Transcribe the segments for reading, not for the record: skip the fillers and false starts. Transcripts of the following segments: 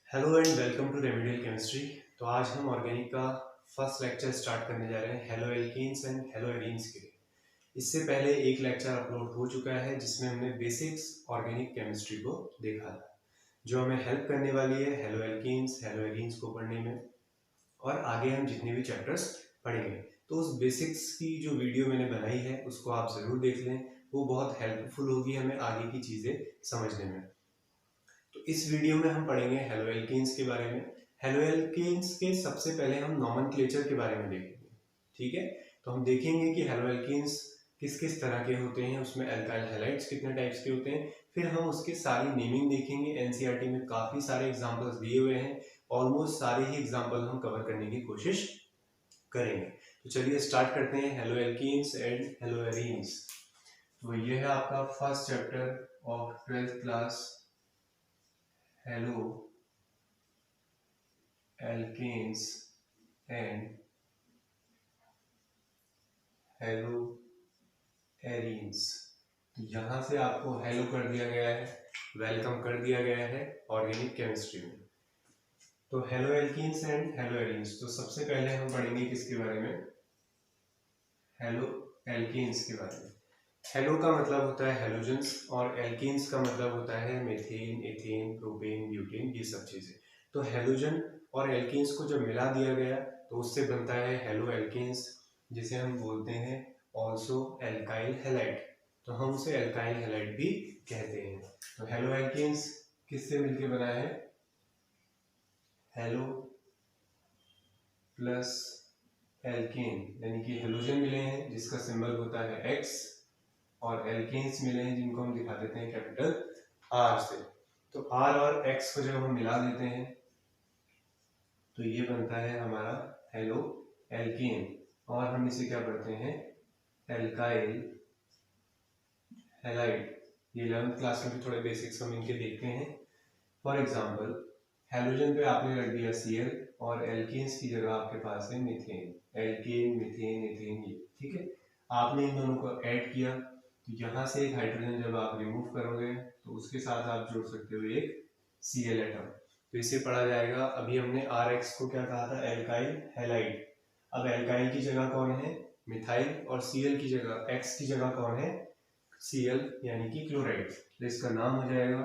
Hello and welcome to remedial chemistry. तो आज हम ऑर्गेनिक का फर्स्ट लेक्चर स्टार्ट करने जा रहे हैं haloalkanes and hello arenes के लिए। इससे पहले एक लेक्चर अपलोड हो चुका है जिसमें हमने बेसिक्स ऑर्गेनिक केमिस्ट्री को देखा था, जो हमें हेल्प करने वाली है हेलो एल्कीन्स हेलो एरीन्स को पढ़ने में और आगे हम जितने भी चैप्टर्स पढ़ेंगे। तो उस बेसिक्स की जो वीडियो मैंने बनाई है उसको आप ज़रूर देख लें, वो बहुत हेल्पफुल होगी हमें आगे की चीज़ें समझने में। तो इस वीडियो में हम पढ़ेंगे हेलो एल्कीन्स के बारे में। हेलो एल्कीन्स के सबसे पहले हम नॉमेनक्लेचर के बारे में देखेंगे, ठीक है। तो हम देखेंगे कि हेलो एल्कीन्स किस किस तरह के होते हैं, उसमें एल्काइल हैलाइड्स कितने टाइप्स के होते हैं, फिर हम उसके सारी नेमिंग देखेंगे। एनसीईआरटी में काफ़ी सारे एग्जाम्पल्स दिए हुए हैं, ऑलमोस्ट सारे ही एग्जाम्पल हम कवर करने की कोशिश करेंगे। तो चलिए स्टार्ट करते हैं haloalkanes and haloarenes. तो ये है आपका first chapter of 12th class, haloalkanes and haloarenes. यहाँ से आपको हेलो कर दिया गया है, वेलकम कर दिया गया है ऑर्गेनिक केमिस्ट्री में। तो hello alkenes and haloarenes, तो सबसे पहले हम पढ़ेंगे किसके बारे में, हेलो एल्कीन्स के बारे में। हेलो का मतलब होता है हेलोजेंस और एल्कीन्स का मतलब होता है मीथेन, एथेन, प्रोपेन, ब्यूटेन, ये सब चीजें। तो हेलोजन और एल्कीन्स को जब मिला दिया गया तो उससे बनता है हेलो एल्कीन्स, जिसे हम बोलते हैं ऑल्सो एल्काइल हैलाइड। तो हम उसे एल्काइल हैलाइड भी कहते हैं। तो हेलो एल्कीन्स किससे मिलके बना है, हेलो प्लस एल्केन, यानी कि हेलोजन मिले हैं जिसका सिंबल होता है X, और एल्केन्स मिले हैं जिनको हम दिखा देते हैं कैपिटल R से। तो R और X को जब हम मिला देते हैं तो ये बनता है हमारा हेलो एल्केन, और हम इसे क्या पढ़ते हैं, एल्काइल हैलाइड। ये 11th क्लास में भी थोड़े बेसिक्स हम इनके देखते हैं। फॉर एग्जांपल हेलोजन पे आपने रख दिया Cl और एल्केन्स की जगह आपके पास है मीथेन, एल्केन, मीथेन, एथेन, ये ठीक है। आपने इन दोनों को ऐड किया तो यहाँ से एक हाइड्रोजन जब आप रिमूव करोगे तो उसके साथ आप जोड़ सकते हो एक Cl एटम, तो इसे पढ़ा जाएगा। अभी हमने Rx को क्या कहा था, एल्काइल हैलाइड। अब एल्काइल की जगह कौन है, मिथाइल, और Cl की जगह, X की जगह कौन है, Cl यानी कि क्लोराइड। तो इसका नाम हो जाएगा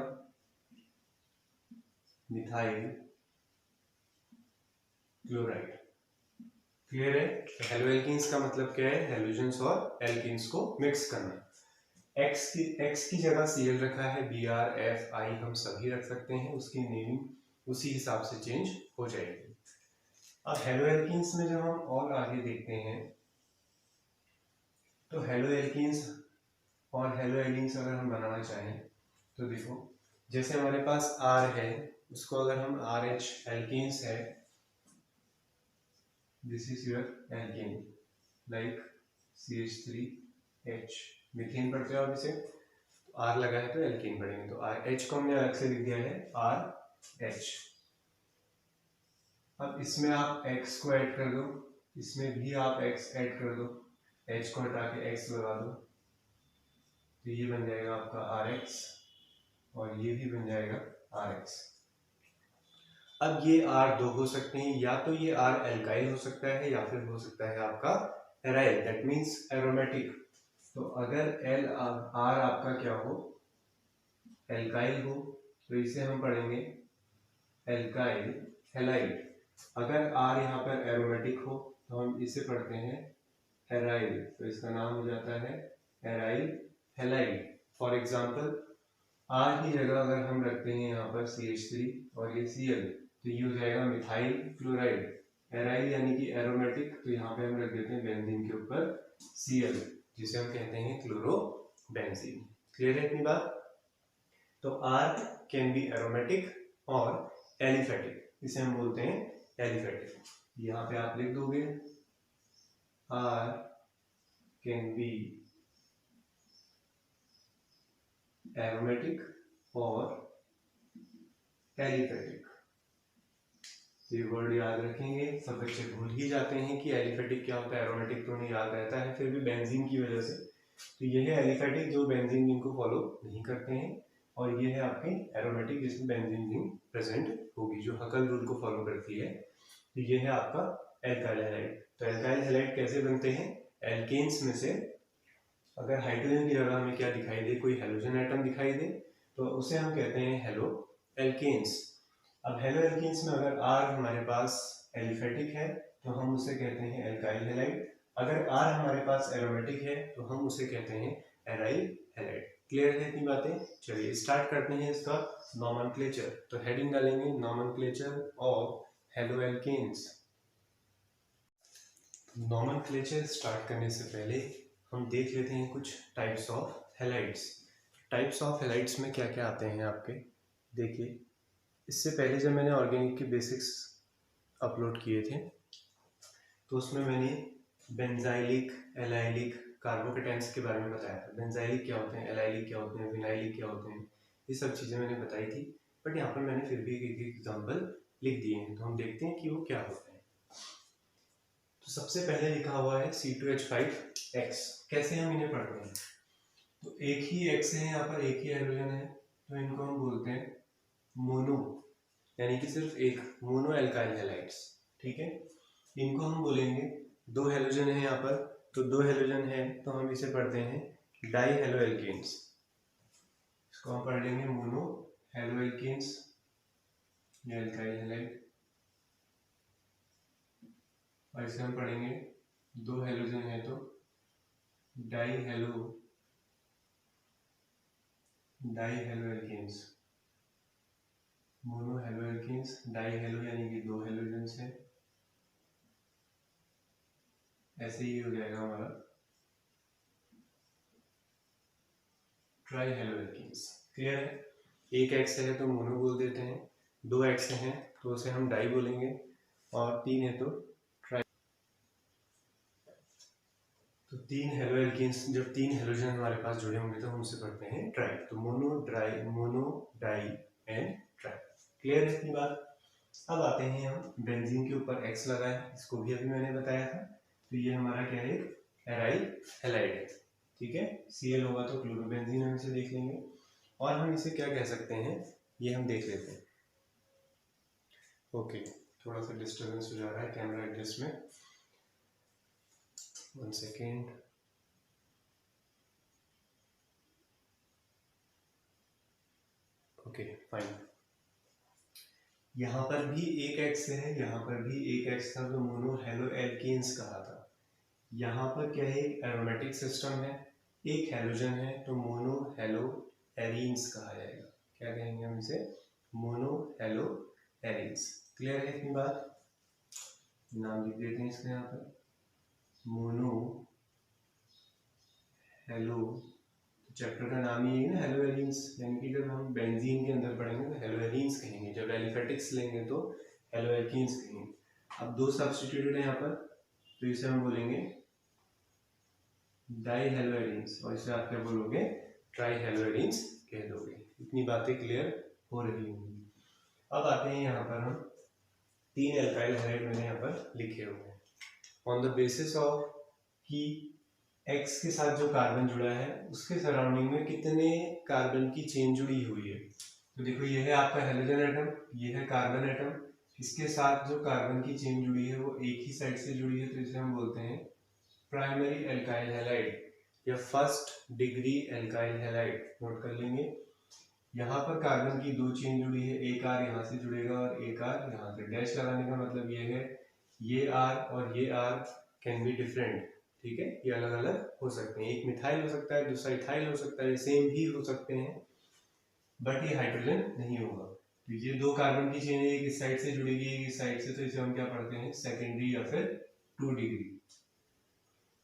मिथाइल क्लोराइड। क्लियर है। तो हेलो एल्कीन्स का मतलब क्या है, हेलोजेंस और एल्कीन्स को मिक्स करना। एक्स की जगह Cl रखा है, Br, F, I हम सभी रख सकते हैं, उसकी नेमिंग उसी हिसाब से चेंज हो जाएगी। अब हेलो एल्कीन्स में जब हम और आगे देखते हैं तो हेलो एल्कीन्स और हेलो एरीन्स अगर हम बनाना चाहें तो देखो, जैसे हमारे पास R है, उसको अगर हम RH एल्कीन्स है, this is your alkene, like CH3H, methane पढ़ते हो आप इसे, तो R लगा है तो एल्कीन पढ़ेंगे। तो H को हमने अलग से लिख दिया है RH। अब इसमें आप X को ऐड कर दो, इसमें भी आप X ऐड कर दो, H को हटा के X लगा दो, तो ये बन जाएगा आपका RX और ये भी बन जाएगा RX। अब ये R दो हो सकते हैं, या तो ये R एल्काइल हो सकता है या फिर हो सकता है आपका एराइल, दैट मीन्स एरोमेटिक। तो अगर R आपका क्या हो, एल्काइल हो, तो इसे हम पढ़ेंगे एल्काइल हैलाइड। अगर R यहाँ पर एरोमेटिक हो तो हम इसे पढ़ते हैं एराइल, तो इसका नाम हो जाता है aryl halide. For example R की जगह अगर हम रखते हैं यहाँ पर CH3 और ये Cl, तो ये हो जाएगा मिथाइल क्लोराइड। एराइल यानी कि एरोमेटिक, तो यहाँ पे हम रख देते हैं बेंजीन के ऊपर Cl, जिसे हम कहते हैं क्लोरोबेंजीन। क्लियर है इतनी बात। तो R कैन बी एरोमेटिक और एलिफेटिक, इसे हम बोलते हैं एलिफेटिक। यहाँ पे आप लिख दोगे R कैन बी एरोमेटिक और एलिफेटिक। तो ये वर्ड याद रखेंगे, सब बच्चे भूल ही जाते हैं कि एलिफेटिक क्या होता है, एरोमेटिक तो नहीं याद रहता है फिर भी बेंजीन की वजह से। तो ये है एलिफेटिक, जो बेंजीन जिनको फॉलो नहीं करते हैं और ये है आपकी एरोमेटिक जिसमें बेंजीन रिंग प्रेजेंट होगी, जो हकल रूल को फॉलो करती है। तो ये है आपका एल्काइल हैलाइड। तो एल्काइल हैलाइड कैसे बनते हैं? एल्केन्स में से अगर हाइड्रोजन की जगह हमें क्या दिखाई दे, कोई हेलोजन एटम दिखाई दे, तो उसे हम कहते हैं हेलो एल्केन्स। अब हेलो एल्केन्स में अगर R हमारे पास एलिफेटिक है तो हम उसे कहते हैं एल्काइल हैलाइड। अगर R हमारे पास एरोमेटिक है तो हम उसे कहते हैं एराइल हैलाइड। क्लियर है इतनी बातें? चलिए स्टार्ट करते हैं इसका नॉमेनक्लेचर। तो हेडिंग डालेंगे nomenclature of haloalkanes. Nomenclature start करने से पहले हम देख लेते हैं कुछ types of halides. Types of halides में क्या क्या आते हैं आपके, देखिए। इससे पहले जब मैंने ऑर्गेनिक के बेसिक्स अपलोड किए थे तो उसमें मैंने बेंजाइलिक, एलाइलिक, कार्बोकेटाइन्स के बारे में बताया था। बेंजाइलिक क्या होते हैं, एलाइलिक क्या होते हैं, विनाइलिक क्या होते हैं, ये सब चीज़ें मैंने बताई थी। बट यहाँ पर मैंने फिर भी एक एग्जाम्पल लिख दिए हैं, तो हम देखते हैं कि वो क्या होते हैं। तो सबसे पहले लिखा हुआ है C2H5X। कैसे हम इन्हें पढ़ते हैं? तो एक ही X है यहाँ पर, एक ही हाइड्रोजन है, तो इनको हम बोलते हैं मोनो, यानी कि सिर्फ एक, मोनो एल्काइल हैलाइड्स। ठीक है, इनको हम बोलेंगे, दो हेलोजन है यहाँ पर, तो दो हेलोजन है तो हम इसे पढ़ते हैं डाई हेलो एल्केन्स। इसको हम पढ़ लेंगे मोनो हेलो एल्केन्स, ये एल्काइल हैलाइड। और इसे हम पढ़ेंगे दो हेलोजन है तो dihaloalkanes, monohaloalkanes. Dihalo यानी कि दो हेलोजन्स है, ऐसे ही हो जाएगा हमारा ट्राई हेलो एल्केन्स। क्लियर है? एक एक्स है तो मोनो बोल देते हैं, दो एक्स हैं तो उसे हम डाई बोलेंगे, और तीन है तो ट्राई। तो तीन हेलो एल्केन्स, जब तीन हेलोजन हमारे पास जुड़े होंगे तो हम उसे पढ़ते हैं ट्राई। तो mono di and tri. Clear है इतनी बात? अब आते हैं हम बेंजीन के ऊपर एक्स लगा है, इसको भी अभी मैंने बताया था। तो ये हमारा क्या है, एराइल हैलाइड है। ठीक है, Cl होगा तो क्लोरोबेंजीन हम इसे देख लेंगे। और हम इसे क्या कह सकते हैं ये हम देख लेते हैं। ओके, थोड़ा सा डिस्टर्बेंस हो जा रहा है कैमरा एडजस्ट में, 1 सेकेंड। Okay fine. यहाँ पर भी एक एक्स है, यहाँ पर भी एक एक्स था, तो मोनो हेलो एल्केन्स कहा था। यहाँ पर क्या है, एरोमेटिक सिस्टम है, एक हेलोजन है तो मोनो हेलो एरीन्स कहा जाएगा। क्या कहेंगे हम इसे? Mono hello arenes. क्लियर है इतनी बात? नाम लिख देते हैं इसके यहाँ पर, मोनो हेलो। तो चैप्टर का नाम ही है ना हेलो एरीन्स, यानी कि जब हम बेंजीन के अंदर पढ़ेंगे तो हेलो एरीन्स कहेंगे, जब एलिफेटिक्स लेंगे तो हेलो एल्कीन्स कहेंगे। अब दो सब्स्टिट्यूटेड है यहाँ पर, तो इसे हम बोलेंगे डाई हेलो एरीन्स, और इसे आप क्या बोलोगे, ट्राई हेलो एरीन्स कह दोगे। इतनी बातें क्लियर हो रही होंगी। अब आते हैं यहाँ पर हम तीन एल्काइल हैलाइड मैंने यहाँ पर लिखे हुए हैं। ऑन द बेसिस ऑफ कि X के साथ जो कार्बन जुड़ा है उसके सराउंडिंग में कितने कार्बन की चेन जुड़ी हुई है। तो देखो ये है आपका हेलोजन एटम, ये है कार्बन एटम, इसके साथ जो कार्बन की चेन जुड़ी है वो एक ही साइड से जुड़ी है, तो इसे हम बोलते हैं प्राइमरी एल्काइल हैलाइड या first degree alkyl halide. Note कर लेंगे, यहाँ पर कार्बन की दो चेन जुड़ी है, एक R यहाँ से जुड़ेगा और एक R यहाँ से। डैश लगाने का मतलब ये है, ये R और ये R कैन बी डिफरेंट। ठीक है, ये अलग अलग हो सकते हैं, एक मिथाइल हो सकता है, दूसरा इथाइल हो सकता है, सेम भी हो सकते हैं, बट ये हाइड्रोजन नहीं होगा। तो ये दो कार्बन की चेन है, एक इस साइड से जुड़ेगी एक इस साइड से, तो इसे हम क्या पढ़ते हैं, सेकेंडरी या फिर 2 डिग्री।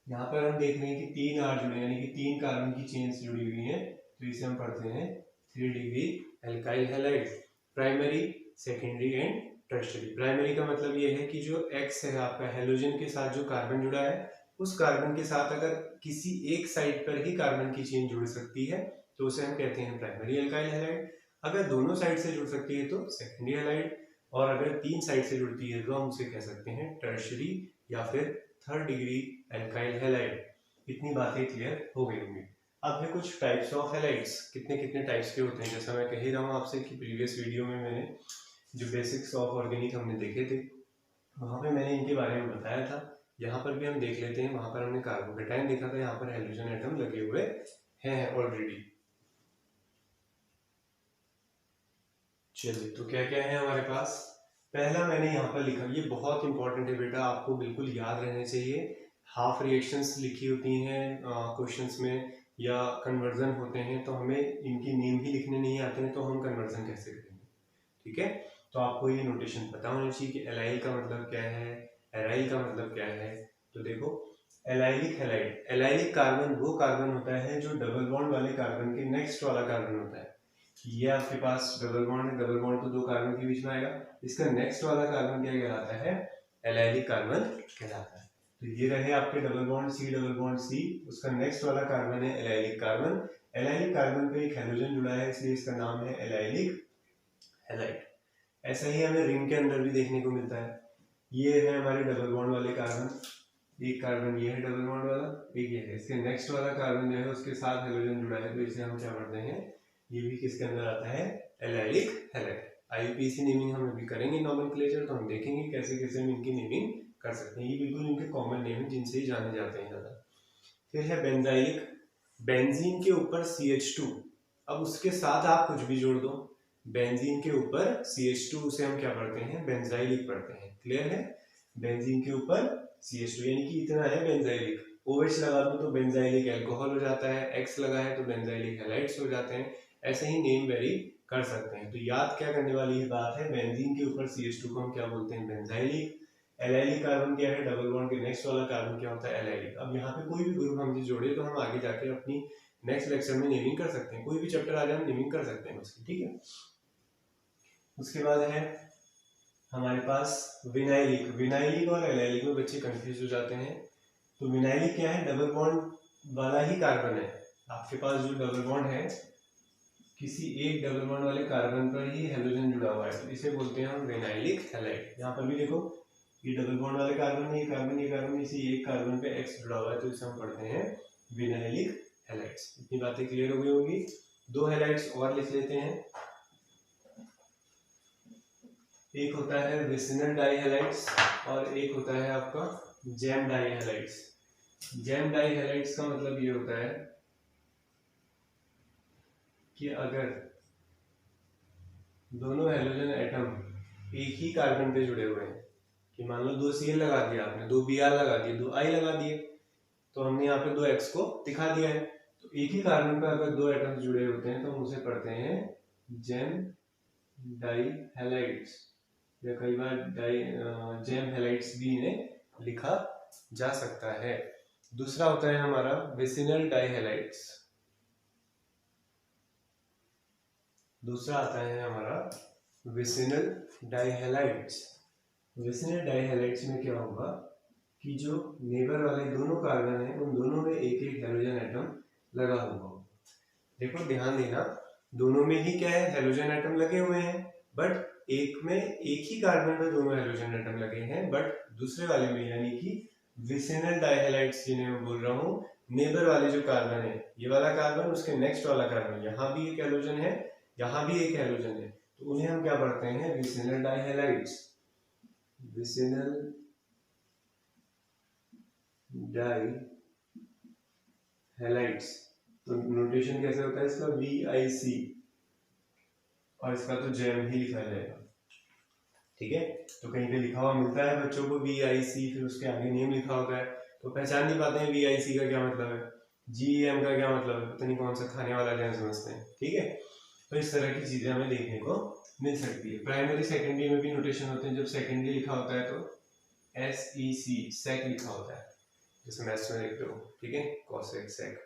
यहाँ पर हम देख रहे हैं कि तीन R जुड़े, यानी कि तीन कार्बन की चेन्स जुड़ी हुई हैं, तो इसे हम पढ़ते हैं 3 degree alkyl halide. Primary, secondary and tertiary. Primary का मतलब ये है कि जो X है आपका हेलोजन के साथ जो कार्बन जुड़ा है, उस कार्बन के साथ अगर किसी एक साइड पर ही कार्बन की चेन जुड़ सकती है तो उसे हम कहते हैं प्राइमरी एल्काइल हैलाइड। अगर दोनों साइड से जुड़ सकती है तो सेकेंडरी हैलाइड, और अगर तीन साइड से जुड़ती है तो हम उसे कह सकते हैं टर्शियरी या फिर 3rd डिग्री एल्काइल हैलाइड। इतनी बातें क्लियर हो गई होंगी। अब है कुछ टाइप्स ऑफ हैलाइड्स, कितने कितने टाइप्स के होते हैं। जैसा मैं कह ही रहा हूँ आपसे कि प्रीवियस वीडियो में मैंने जो बेसिक्स ऑफ ऑर्गेनिक हमने देखे थे वहाँ पे मैंने इनके बारे में बताया था। यहाँ पर भी हम देख लेते हैं, वहाँ पर हमने कार्बोकेटाइन देखा था, यहाँ पर हाइड्रोजन एटम लगे हुए हैं ऑलरेडी। चलिए, तो क्या क्या है हमारे पास। पहला मैंने यहाँ पर लिखा, ये बहुत इंपॉर्टेंट है बेटा, आपको बिल्कुल याद रहने चाहिए। हाफ रिएक्शंस लिखी होती हैं क्वेश्चंस में या कन्वर्जन होते हैं, तो हमें इनकी नेम ही लिखने नहीं आते हैं, तो हम कन्वर्जन कैसे करेंगे। ठीक है, तो आपको ये नोटेशन पता होना चाहिए कि एलाइल का मतलब क्या है, एराइल का मतलब क्या है। तो देखो, एलाइलिक हैलाइड, एलाइलिक कार्बन वो कार्बन होता है जो डबल बॉन्ड वाले कार्बन के नेक्स्ट वाला कार्बन होता है। ये आपके पास डबल बॉन्ड है, डबल बॉन्ड तो दो कार्बन के बीच में आएगा, इसका नेक्स्ट वाला कार्बन क्या कहलाता है, एलाइलिक कार्बन कहलाता है। तो ये रहे आपके डबल बॉन्ड C, उसका नेक्स्ट वाला कार्बन है एलाइलिक कार्बन। एलाइलिक कार्बन पे एक हाइड्रोजन जुड़ा है, इसलिए इसका नाम है एलाइलिक हैलाइड। ऐसा ही हमें रिंग के अंदर भी देखने को मिलता है। ये है हमारे डबल बॉन्ड वाले कार्बन, एक कार्बन ये है डबल बॉन्ड वाला, एक ये है, इसके नेक्स्ट वाला कार्बन जो है उसके साथ हाइड्रोजन जुड़ा है, तो इसे हम क्या पढ़ते हैं, ये भी किसके अंदर आता है, एलाइलिक हैलाइड। आईयूपीएसी नेमिंग हम अभी करेंगे नॉमेनक्लेचर, तो हम देखेंगे कैसे कैसे हम इनकी नेमिंग कर सकते हैं। ये बिल्कुल इनके कॉमन नेम है जिनसे ही जाने जाते हैं ज़्यादा। फिर है बेंजाइलिक, बेंजीन के ऊपर CH2, अब उसके साथ आप कुछ भी जोड़ दो, बेंजीन के ऊपर CH2, उसे हम क्या पढ़ते हैं, बेंजाइलिक पढ़ते हैं। क्लियर है, बेंजीन के ऊपर CH2 यानी कि इतना है बेंजाइलिक। OH लगा दो तो बेंजाइलिक अल्कोहल हो जाता है, X लगा है तो बेंजाइलिक हैलाइड्स हो जाते हैं। ऐसे ही नेम वेरी कर सकते हैं। तो याद क्या करने वाली है बात है, बेंजीन के ऊपर CH2 को हम क्या बोलते हैं, बेंजाइलिक। एलाइलिक कार्बन क्या है, डबल बॉन्ड के नेक्स्ट वाला कार्बन क्या होता है, एलाइलिक। अब यहाँ पे कोई भी ग्रुप हम जोड़े तो हम आगे जाके अपनी नेक्स्ट लेक्चर में नेमिंग कर सकते हैं, कोई भी चैप्टर आ जाए हम नेमिंग कर सकते हैं उसकी। ठीक है, उसके बाद है हमारे पास विनाइलिक। विनाइलिक और एलाइलिक में बच्चे कंफ्यूज हो जाते हैं। तो विनाइलिक क्या है, डबल बॉन्ड वाला ही कार्बन है। आपके पास जो डबल बॉन्ड है, किसी एक डबल बॉन्ड वाले कार्बन पर ही हाइड्रोजन जुड़ा हुआ है, तो इसे बोलते हैं हम विनाइलिक हैलाइड। यहाँ पर भी देखो, ये डबल बॉन्ड वाले कार्बन है, ये कार्बन, इसी एक कार्बन पे X जुड़ा हुआ है, तो इसे हम पढ़ते हैं विनाइलिक हैलाइड्स। इतनी बातें क्लियर हो गई होंगी। दो हैलाइड्स और लिख लेते हैं। एक होता है विसिनल डाइहैलाइड्स और एक होता है आपका जैम डाइहैलाइड्स। जैम डाइहैलाइड्स का मतलब ये होता है कि अगर दोनों हाइड्रोजन एटम एक ही कार्बन पे जुड़े हुए हैं, कि मान लो 2 Cl लगा दिया आपने, 2 Br लगा दिए, 2 I लगा दिए, तो हमने यहाँ पे 2 X को दिखा दिया है। तो एक ही कार्बन पे अगर दो एटम्स जुड़े होते हैं तो हम उसे पढ़ते हैं जैम डाइहैलाइड्स, या कई बार जैम हैलाइड्स भी इन्हें लिखा जा सकता है। दूसरा होता है हमारा विसिनल डाइहैलाइड्स। दूसरा आता है हमारा विसिनल डाइहैलाइड्स। विसिनल डाइहैलाइड्स में क्या होगा कि जो नेबर वाले दोनों कार्बन है उन दोनों में एक एक हाइड्रोजन एटम लगा हुआ हो। देखो ध्यान देना, दोनों में ही क्या है, हाइड्रोजन एटम लगे हुए हैं, बट एक में एक ही कार्बन में दोनों हाइड्रोजन एटम लगे हैं, बट दूसरे वाले में यानी कि विसिनल डाइहैलाइड्स जिन्हें मैं बोल रहा हूँ, नेबर वाले जो कार्बन है, ये वाला कार्बन उसके नेक्स्ट वाला कार्बन, यहाँ भी एक हाइड्रोजन है, यहाँ भी एक हाइड्रोजन है, तो उन्हें हम क्या पढ़ते हैं, विसिनल डाइहैलाइड्स। विसिनल डाइहैलाइड्स, तो नोटेशन कैसे होता है इसका, VIC, और इसका तो जैम ही लिखा जाएगा। ठीक है, तो कहीं पे लिखा हुआ मिलता है बच्चों को VIC, फिर उसके आगे नेम लिखा होता है, तो पहचान नहीं पाते हैं VIC का क्या मतलब है, GEM का क्या मतलब है, पता नहीं कौन सा खाने वाला जैम समझते हैं। ठीक है, तो इस तरह की चीजें हमें देखने को मिल सकती है। प्राइमरी सेकेंडरी में भी नोटेशन होते हैं। जब सेकेंडरी लिखा होता है तो SEC, सेक लिखा होता है, जैसे मैथ्स में देखते हो। ठीक है, कॉसेक सेक,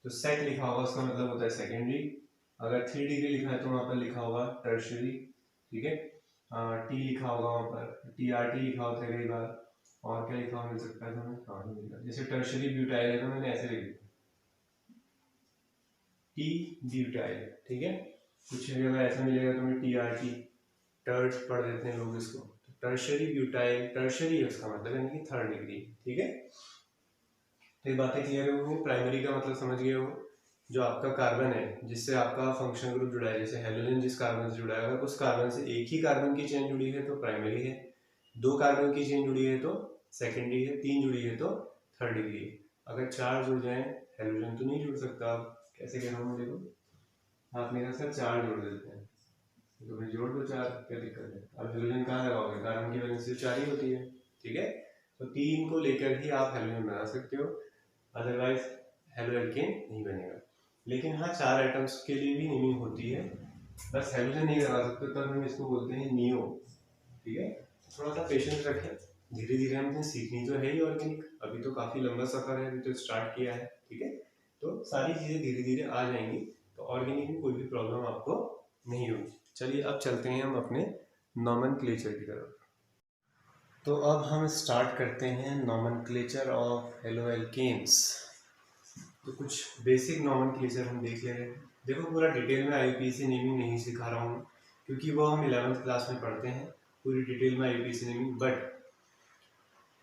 तो सेक लिखा होगा उसका मतलब होता है सेकेंडरी। अगर 3 डिग्री लिखा है तो वहाँ पर लिखा होगा टर्शरी। ठीक है, T लिखा होगा वहाँ पर, TRT लिखा होता है कई बार, और क्या लिखा हुआ मिल सकता है तुम्हें, हाँ मिलता है, जैसे टर्शरी ब्यूटाइल है तो मैंने ऐसे लिख दिया T ब्यूटाइल। ठीक है, कुछ अगर ऐसा मिलेगा तो मैं TRT, टर्ड पढ़ देते हैं लोग इसको, तो टर्शरी ब्यूटाइल, टर्शरी है उसका मतलब यानी कि 3rd डिग्री। ठीक है, तो ये बातें क्लियर हो गई, प्राइमरी का मतलब समझ गए हो। जो आपका कार्बन है जिससे आपका फंक्शनल ग्रुप जुड़ा है, जैसे हेलोजन जिस कार्बन से जुड़ा है, अगर उस कार्बन से एक ही कार्बन की चेन जुड़ी है तो प्राइमरी है, 2 कार्बन की चेन जुड़ी है तो सेकेंडरी है, 3 जुड़ी है तो थर्ड डिग्री है। अगर 4 जुड़ जाए, हेलोजन तो नहीं जुड़ सकता, आप कैसे कह रहा हूँ, देखो आपने कहा सर 4 जोड़ देते हैं, तो फिर जोड़ दो 4, क्या दिक्कत है। अब हेलोजन कहाँ लगाओगे, कार्बन की वैलेंसी 4 ही होती है, ठीक है। तो 3 को लेकर ही आप हेलोजन बना सकते हो, अदरवाइज हेलो एल्केन नहीं बनेगा। लेकिन हाँ 4 एटम्स के लिए भी नेमिंग होती है, बस हेलोजन नहीं लगा सकते, तब हम इसको बोलते हैं नियो, ठीक है। थोड़ा सा पेशेंस रखें, धीरे धीरे हमें सीखनी तो है ही ऑर्गेनिक, अभी तो काफ़ी लंबा सफ़र है, अभी तो स्टार्ट किया है, ठीक है। तो सारी चीज़ें धीरे धीरे आ जाएंगी, तो ऑर्गेनिक में कोई भी प्रॉब्लम आपको नहीं होगी। चलिए अब चलते हैं हम अपने नॉमेनक्लेचर की तरफ। तो अब हम स्टार्ट करते हैं नॉमेनक्लेचर ऑफ हेलो एल्केन्स। तो कुछ बेसिक नॉमेनक्लेचर हम देख ले रहे हैं। देखो पूरा डिटेल में आईयूपीएसी नेमिंग नहीं सिखा रहा हूँ, क्योंकि वो हम 11th क्लास में पढ़ते हैं पूरी डिटेल में आईयूपीएसी नेमिंग, बट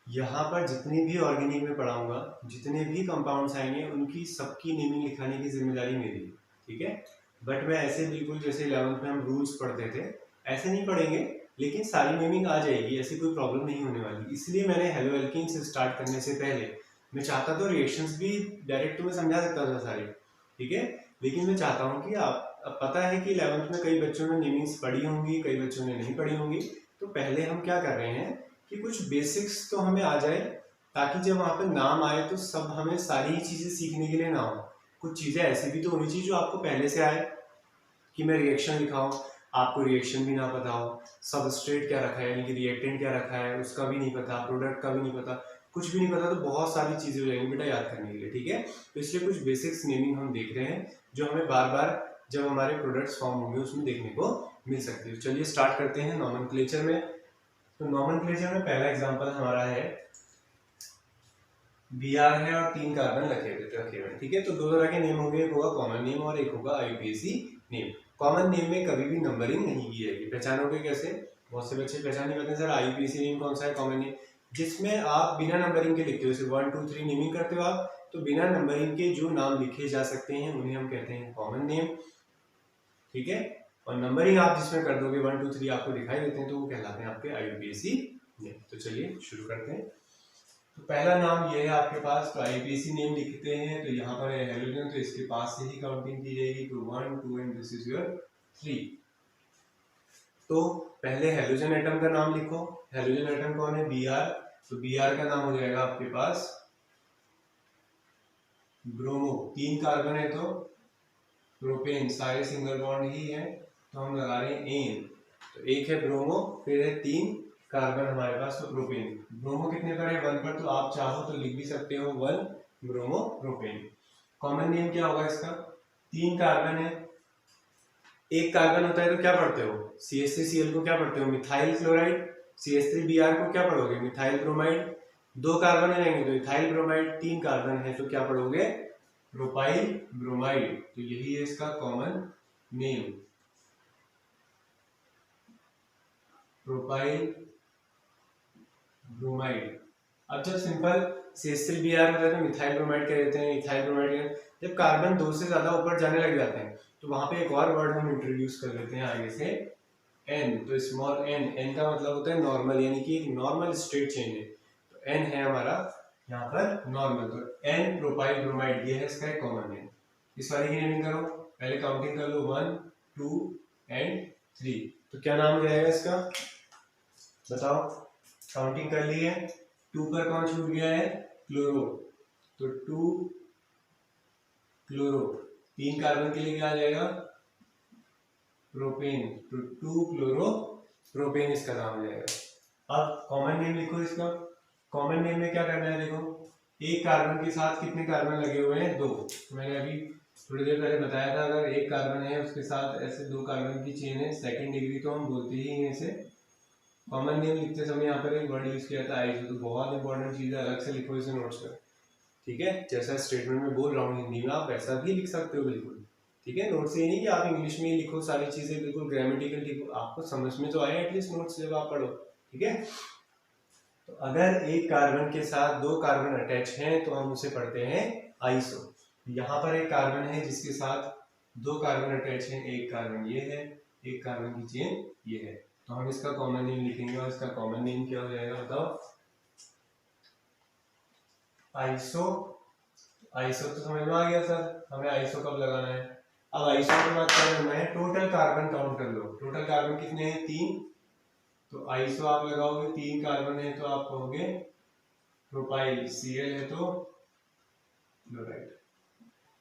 यहाँ पर जितने भी ऑर्गेनिक में पढ़ाऊंगा, जितने भी कंपाउंड्स आएंगे, उनकी सबकी नेमिंग लिखाने की जिम्मेदारी मेरी है, ठीक है। बट मैं ऐसे बिल्कुल जैसे 11th में हम रूल्स पढ़ते थे ऐसे नहीं पढ़ेंगे, लेकिन सारी नेमिंग आ जाएगी, ऐसी कोई प्रॉब्लम नहीं होने वाली। इसलिए मैंने हेलो एल्कीन से स्टार्ट करने से पहले मैं चाहता तो रिएक्शंस भी डायरेक्ट तुम्हें समझा सकता था सारे, ठीक है, लेकिन मैं चाहता हूँ कि आप, अब पता है कि 11th में कई बच्चों ने नेमिंग्स पढ़ी होंगी, कई बच्चों ने नहीं पढ़ी होंगी, तो पहले हम क्या कर रहे हैं कि कुछ बेसिक्स तो हमें आ जाए, ताकि जब वहाँ पे नाम आए तो सब हमें सारी चीज़ें सीखने के लिए ना हो। कुछ चीज़ें ऐसी भी तो होनी चाहिए जो आपको पहले से आए, कि मैं रिएक्शन लिखाऊं, आपको रिएक्शन भी ना पता हो, सबस्ट्रेट क्या रखा है यानी कि रिएक्टेंट क्या रखा है उसका भी नहीं पता, प्रोडक्ट का भी नहीं पता, कुछ भी नहीं पता, तो बहुत सारी चीज़ें हो जाएंगी बेटा याद करने के लिए, ठीक है। तो इसलिए कुछ बेसिक्स नेमिंग हम देख रहे हैं जो हमें बार बार जब हमारे प्रोडक्ट्स फॉर्म होंगे उसमें देखने को मिल सकती है। चलिए स्टार्ट करते हैं नॉमेनक्लेचर में। तो नॉमेनक्लेचर में पहला एग्जांपल हमारा है Br है और 3 कार्बन रखे हुए, ठीक है। तो दो तरह के नेम होंगे, एक होगा कॉमन नेम और एक होगा आईयूपीएसी नेम। कॉमन नेम में कभी भी नंबरिंग नहीं की जाएगी। पहचानोगे कैसे, बहुत से बच्चे पहचान नहीं पाते हैं, सर आईयूपीएसी नेम कौन सा है, कॉमन नेम, जिसमें आप बिना नंबरिंग के लिखते हो, जैसे 1 2 3 नेमिंग करते हो आप, तो बिना नंबरिंग के जो नाम लिखे जा सकते हैं उन्हें हम कहते हैं कॉमन नेम, ठीक है। और नंबरिंग आप जिसमें कर दोगे 1 2 3 आपको दिखाई देते हैं, तो वो कहलाते हैं आपके आईयूपीएसी नेम। तो चलिए शुरू करते हैं। तो पहला नाम ये है आपके पास, तो आईयूपीएसी नेम लिखते हैं, तो यहाँ पर है हेलोजन, तो इसके पास से ही काउंटिंग की जाएगी, तो 1 2 एंड दिस इज योर 3। तो पहले हेलोजन एटम का नाम लिखो। हेलोजन एटम कौन है, Br, तो Br का नाम हो जाएगा आपके पास ब्रोमो, 3 कार्बन है तो प्रोपेन, सारे सिंगल बॉन्ड ही है, तो हम लगा रहे हैं एन, तो एक है ब्रोमो, फिर है 3 कार्बन हमारे पास, तो प्रोपेन। ब्रोमो कितने पर है, 1 पर, तो आप चाहो तो लिख भी सकते हो 1 ब्रोमो प्रोपेन। कॉमन नेम क्या होगा इसका, 3 कार्बन है, एक कार्बन होता है तो क्या पढ़ते हो, CH3Cl को क्या पढ़ते हो, मिथाइल क्लोराइड, CH3Br को क्या पढ़ोगे, मिथाइल ब्रोमाइड, 2 कार्बन रहेंगे तो इथाइल ब्रोमाइड, 3 कार्बन है तो क्या पढ़ोगे, प्रोपाइल ब्रोमाइड। तो यही है इसका कॉमन नेम, प्रोपाइल ब्रोमाइड। अब जब सिंपल CH3Br होता है तो मिथाइल ब्रोमाइड कह देते हैं, इथाइल ब्रोमाइड। जब कार्बन 2 से ज्यादा ऊपर जाने लग जाते हैं तो वहां पे एक और वर्ड हम इंट्रोड्यूस कर लेते हैं आगे से, N, तो स्मॉल n, n का मतलब होता है नॉर्मल, यानी कि एक नॉर्मल स्ट्रेट चेन है, तो n है हमारा यहाँ पर नॉर्मल, तो n प्रोपाइल ब्रोमाइड, ये है इसका एक कॉमन नेम। इस वाले की नेमिंग करो, पहले काउंटिंग कर लो 1 2 एंड 3, तो क्या नाम रहेगा इसका, बताओ, काउंटिंग कर ली है, 2 पर कौन छूट गया है, क्लोरो, तो 2 क्लोरो, 3 कार्बन के लिए क्या आ जाएगा, प्रोपेन, तो 2 क्लोरो प्रोपेन इसका नाम हो जाएगा। अब कॉमन नेम लिखो इसका, कॉमन नेम में क्या करना है, देखो एक कार्बन के साथ कितने कार्बन लगे हुए हैं, 2, मैंने अभी थोड़ी देर पहले बताया था, अगर एक कार्बन है उसके साथ ऐसे 2 कार्बन की चेन है सेकंड डिग्री, तो हम बोलते ही हैं इसे कॉमन नेम। लिखते समय यहाँ पर एक वर्ड यूज किया था आइसो, तो बहुत इंपॉर्टेंट चीज है, अलग से लिखो इसे नोट्स में, ठीक है। जैसा स्टेटमेंट में बोल रहा हूँ हिंदी में आप वैसा भी लिख सकते हो बिल्कुल, ठीक है। नोट्स ये नहीं कि आप इंग्लिश में ही लिखो सारी चीजें बिल्कुल ग्रामेटिकल लिखो, आपको समझ में तो आए एटलीस्ट नोट्स जब आप पढ़ो, ठीक है। तो अगर एक कार्बन के साथ 2 कार्बन अटैच हैं तो हम उसे पढ़ते हैं आइसो, यहाँ पर एक कार्बन है जिसके साथ 2 कार्बन अटैच हैं, एक कार्बन ये है, एक कार्बन की चेन ये है, तो हम इसका कॉमन नेम लिखेंगे और इसका कॉमन नेम क्या हो जाएगा बताओ? आइसो। आइसो तो समझ में आ गया सर, हमें आइसो कब लगाना है? अब आइसो के बाद क्या करना है? टोटल कार्बन काउंट कर लो। टोटल कार्बन कितने हैं? 3। तो आइसो आप लगाओगे, 3 कार्बन है तो आप कहोगे प्रोपाइल, Cl है तो क्लोराइड,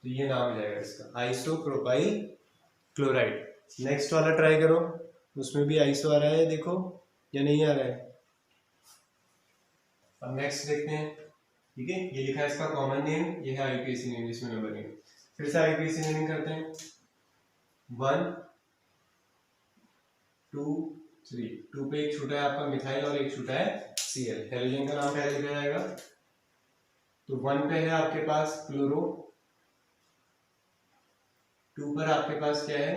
तो ये नाम हो जाएगा इसका, आइसो प्रोपाइल क्लोराइड। नेक्स्ट वाला ट्राई करो, उसमें भी आइसो आ रहा है देखो या नहीं आ रहा है? अब नेक्स्ट देखते हैं, ठीक है। ये लिखा है इसका कॉमन नेम, ये है आईपीएसी नेम जिसमें नंबर है। फिर से आईपीएसी नेमिंग करते हैं, 1 2 3। 2 पे एक छूटा है आपका मिथाइल और एक छूटा है Cl। हेलोजन का नाम पहले लिखा जाएगा, तो 1 पे है आपके पास क्लोरो, 2 पर आपके पास क्या है?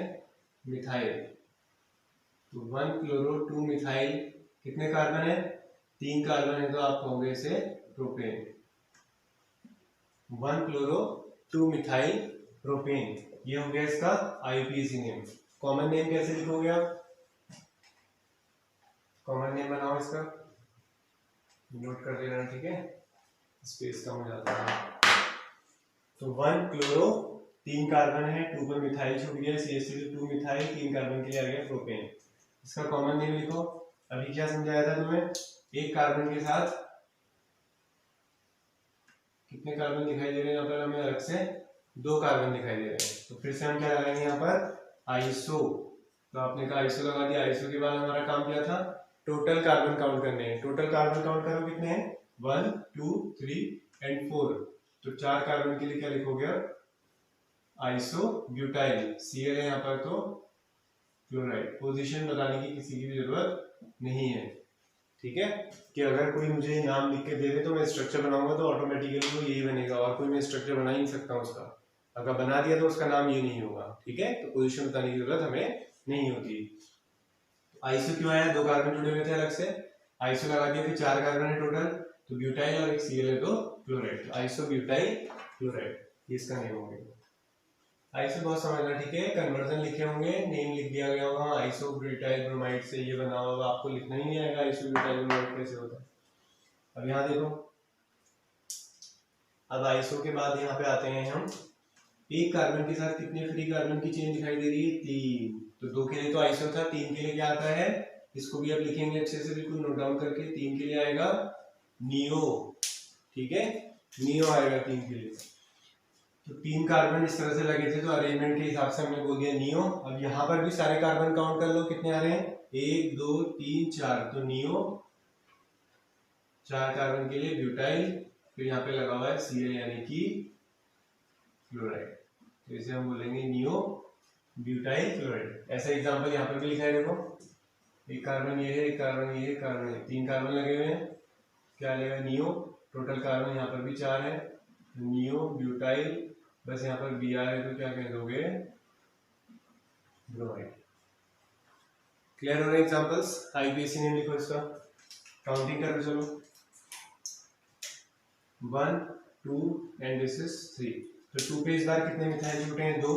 मिथाइल। तो 1 क्लोरो 2 मिथाइल, कितने कार्बन है? 3 कार्बन है तो आप कहोगे इसे प्रोपेन। 1 क्लोरो 2 मिथाइल प्रोपेन, ये हो गया इसका आईपीएसी नेम। कॉमन नेम कैसे लिखोगे आप? कॉमन नेम बनाओ इसका, नोट कर लेना, ठीक है, स्पेस कम हो जाता है। तो 1 क्लोरो 3 कार्बन है, 2 पर मिथाइल छूट गया, CH2 मिथाइल, 3 कार्बन के लिए आ गया प्रोपेन। इसका कॉमन नेम लिखो। अभी क्या समझाया था तुम्हें? एक कार्बन के साथ कितने कार्बन दिखाई दे रहे हैं? यहाँ पर हमें अलग से 2 कार्बन दिखाई दे रहे हैं, तो फिर से हम क्या लगाएंगे यहाँ पर? आइसो। तो आपने कहा आइसो लगा दिया। आइसो के बाद हमारा काम क्या था? टोटल कार्बन काउंट करने हैं। टोटल कार्बन काउंट करो, कितने हैं? 1 2 3 एंड 4। तो 4 कार्बन के लिए क्या लिखोगे? आइसो ब्यूटाइल, Cl है यहाँ पर तो क्लोराइड। पोजीशन बताने की किसी की भी जरूरत नहीं है, ठीक है। कि अगर कोई मुझे नाम लिख के दे दे तो मैं स्ट्रक्चर बनाऊंगा तो ऑटोमेटिकली वो यही बनेगा, और कोई मैं स्ट्रक्चर बना ही नहीं सकता उसका। अगर बना दिया तो उसका नाम ये नहीं होगा, ठीक है। तो पोजीशन बताने की जरूरत हमें नहीं होती। आइसो क्यों आया? 2 कार्बन जुड़े हुए थे अलग से, आइसो लगा दिया, फिर 4 कार्बन है टोटल, तो ब्यूटाइल और एक Cl है तो क्लोराइड, आइसो ब्यूटाइल क्लोराइड, ये इसका नेम हो गया। आइसो बहुत समझना, ठीक है। कन्वर्जन लिखे होंगे, नेम लिख दिया गया होगा, आइसो ब्यूटाइल ब्रोमाइड से ये बना होगा, आपको लिखना ही नहीं आएगा आइसो ब्यूटाइल ब्रोमाइड कैसे होता है। अब यहाँ देखो, अब आइसो के बाद यहाँ पे आते हैं हम, एक कार्बन के साथ कितने फ्री कार्बन की चेन दिखाई दे रही है? 3। तो 2 के लिए तो आइसो था, 3 के लिए क्या आता है? इसको भी अब लिखेंगे अच्छे से, बिल्कुल नोट डाउन करके। 3 के लिए आएगा नियो, ठीक है, नियो आएगा 3 के लिए। तो 3 कार्बन इस तरह से लगे थे, तो अरेंजमेंट के हिसाब से हमने बोल दिया नियो। अब यहाँ पर भी सारे कार्बन काउंट कर लो, कितने आ रहे हैं? 1 2 3 4, तो नियो 4 कार्बन के लिए ब्यूटाइल, फिर यहाँ पे लगा हुआ है Cl यानी कि क्लोराइड, तो इसे हम बोलेंगे नियो ब्यूटाइल क्लोराइड। ऐसा एग्जांपल यहाँ पर भी लिखा है, देखो, एक कार्बन ये है, एक कार्बन ये है, एक कार्बन है, 3 कार्बन लगे हुए हैं, क्या लेगा? नियो। टोटल कार्बन यहाँ पर भी 4 है, नियो ब्यूटाइल, बस यहाँ पर Br है तो क्या कह दोगे? ब्रोमाइड। क्लियर हो रहे एग्जांपल्स? आईपीएसी नेम लिखो इसका, काउंटिंग करो, चलो, 1 2 एंड दिस इज 3। तो 2 पे इस बार कितने मिथाइल छूटे हैं? 2।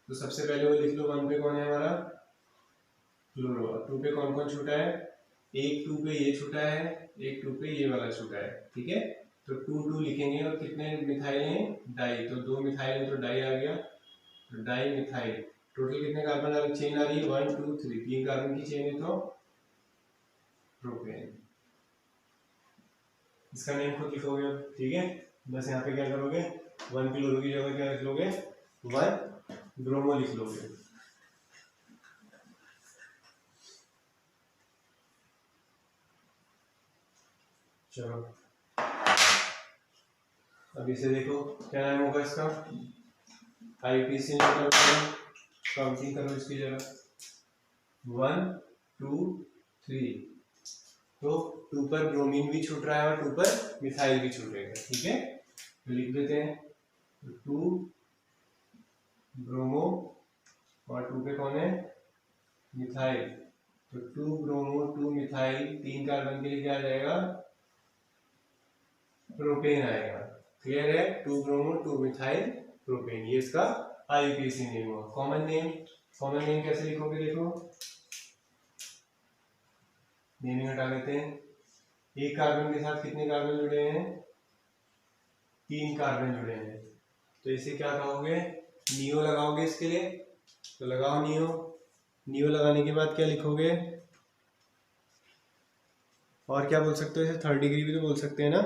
तो सबसे पहले वो लिख लो, 1 पे कौन है हमारा? क्लोरो। 2 पे कौन कौन छूटा है? एक 2 पे ये छूटा है, एक 2 पे ये वाला छूटा है, ठीक है। तो 2 2 लिखेंगे, और कितने मिथाइल हैं? डाई, तो 2 मिथाइल है तो डाई आ गया, तो डाई मिथाइल। टोटल कितने कार्बन वाली चेन आ रही है? 1 2 3, 3 कार्बन की चेन है तो प्रोपेन। इसका नेम खुद लिखोगे, ठीक है। बस यहाँ पे क्या करोगे? 1 क्लोरो की जगह क्या लिख लोगे? 1 ब्रोमो लिख लोगे। चलो, अब इसे देखो, क्या नाम होगा इसका? आईपीसी काउंटिंग करो इसकी जगह, 1 2 3। तो 2 पर ब्रोमीन भी छूट रहा है और 2 पर मिथाइल भी छूटेगा, ठीक है। तो लिख देते हैं, 2 ब्रोमो और 2 पे कौन है? मिथाइल। तो 2 ब्रोमो 2 मिथाइल, 3 कार्बन के लिए क्या आ जाएगा? प्रोपेन आएगा। क्लियर है? 2 ब्रोमो 2 मिथाइल प्रोपेन, ये इसका आईयूपीएसी नेम हुआ। कॉमन नेम कैसे लिखोगे, देखो नेमिंग हटा लेते हैं। एक कार्बन के साथ कितने कार्बन जुड़े हैं, 3 कार्बन जुड़े हैं, तो इसे क्या कहोगे, नियो लगाओगे इसके लिए, तो लगाओ नियो लगाने के बाद क्या लिखोगे, और क्या बोल सकते हो इसे, 3rd डिग्री भी तो बोल सकते हैं ना।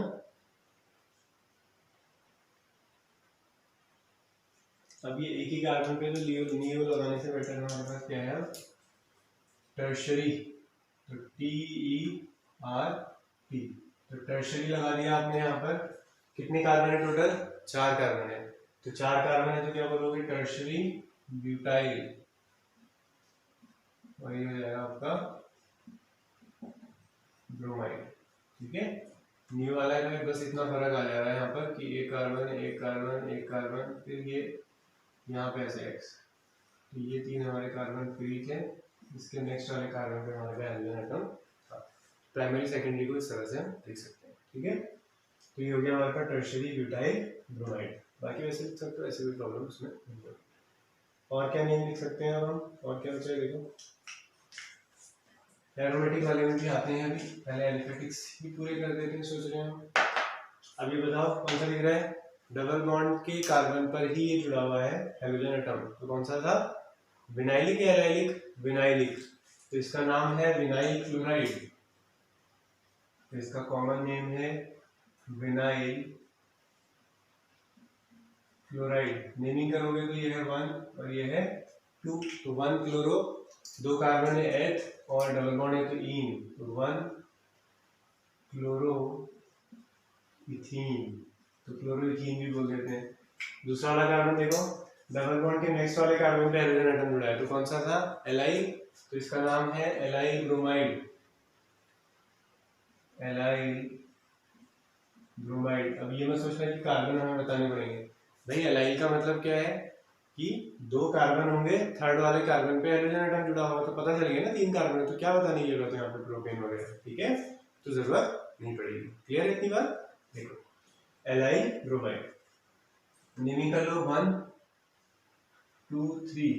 अब ये एक ही कार्बन पे तो नियो लगाने से बेटर हमारे पास क्या है, टर्शरी, तो TERT, तो टर्शरी लगा दिया आपने। यहाँ पर कितने कार्बन है टोटल, 4 कार्बन है, तो 4 कार्बन है तो क्या बोलोगे, टर्शरी ब्यूटाइल, और ये हो जाएगा आपका ब्रोमाइड। ठीक है, न्यू वाला है, बस इतना फर्क आ जा रहा है यहाँ पर कि एक कार्बन, फिर ये यहाँ पे ऐसे एक्स, तो ये 3 हमारे कार्बन फ्री थे, इसके नेक्स्ट वाले कार्बन पे हमारे हाइड्रोजन एटम था। प्राइमरी सेकेंडरी को इस तरह से हम लिख सकते हैं। ठीक है, तो ये हो गया हमारे पास टर्शरी ब्यूटाइल ब्रोमाइड। बाकी वैसे लिख सकते हो, ऐसे कोई प्रॉब्लम उसमें नहीं होगी। और क्या नेम लिख सकते हैं अब हम, और क्या बचा है देखो, एरोमेटिक वाले में भी आते हैं। अभी पहले एल्फेटिक्स ही पूरे कर देते हैं, सोच रहे हैं हम। अभी बताओ कौन सा लिख रहा है, डबल बॉन्ड के कार्बन पर ही ये जुड़ा हुआ है हाइड्रोजन एटम, तो कौन सा था, विनाइलिक या एलाइलिक, विनाइलिक, तो इसका नाम है विनाइल क्लोराइड, तो इसका कॉमन नेम है विनाइल क्लोराइड। नेमिंग करोगे तो ये है 1 और ये है 2, तो 1 क्लोरो, 2 कार्बन है एथ और डबल बॉन्ड है तो ईन, तो 1 क्लोरो इथीन, तो क्लोरो इथीन भी बोल देते हैं। दूसरा वाला कार्बन देखो, डबल बॉन्ड के नेक्स्ट वाले कार्बन पे हाइड्रोजन एटम जुड़ा है, तो कौन सा था, एलाइल, तो इसका नाम है एलाइल ब्रोमाइड, एलाइल ब्रोमाइड। अब ये मत सोचना कि कार्बन हमें बताने पड़ेंगे, भाई एलाइल का मतलब क्या है कि 2 कार्बन होंगे, 3rd वाले कार्बन पे हाइड्रोजन एटम जुड़ा हुआ, तो पता चल गया ना 3 कार्बन है, तो क्या बताने की जरूरत है यहाँ पे प्रोपेन वगैरह। ठीक है, तो जरूरत नहीं पड़ेगी। क्लियर है इतनी बात, देखो एलाइल ब्रोमाइड, नेमिंग कर लो 1 2 3,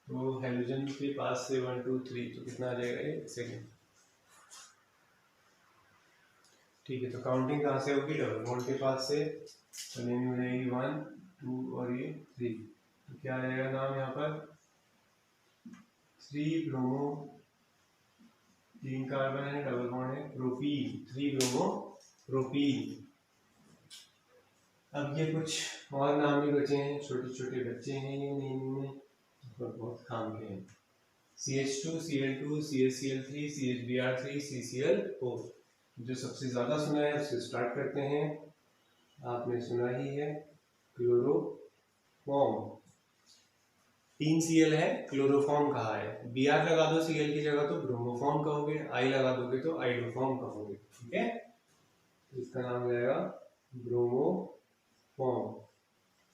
तो हाइड्रोजन के पास से 1 2 3, तो कितना आ जाएगा ये, सेकेंड। ठीक है, तो काउंटिंग कहाँ से होगी, डबल बॉन्ड के पास से, तो नेमिंग हो जाएगी 1 2 और ये 3, तो क्या आ जाएगा नाम यहाँ पर, 3 ब्रोमो, 3 कार्बन है, डबल बॉन्ड है, प्रोपीन, 3 ब्रोमो प्रोपीन। अब ये कुछ और नाम भी बचे हैं, छोटे छोटे बच्चे हैं ये नेमिंग में, बहुत काम के हैं, CH2 Cl2 CaCl3 CHBr3 CCl4, जो सबसे ज्यादा सुना है उससे स्टार्ट करते हैं। आपने सुना ही है क्लोरोफॉर्म, 3 Cl है, क्लोरोफॉर्म कहा है, Br लगा दो Cl की जगह तो ब्रोमोफॉर्म कहोगे, I लगा दोगे तो आइडोफॉर्म कहोगे। ठीक है, तो इसका नाम हो जाएगा ब्रोमोफॉर्म,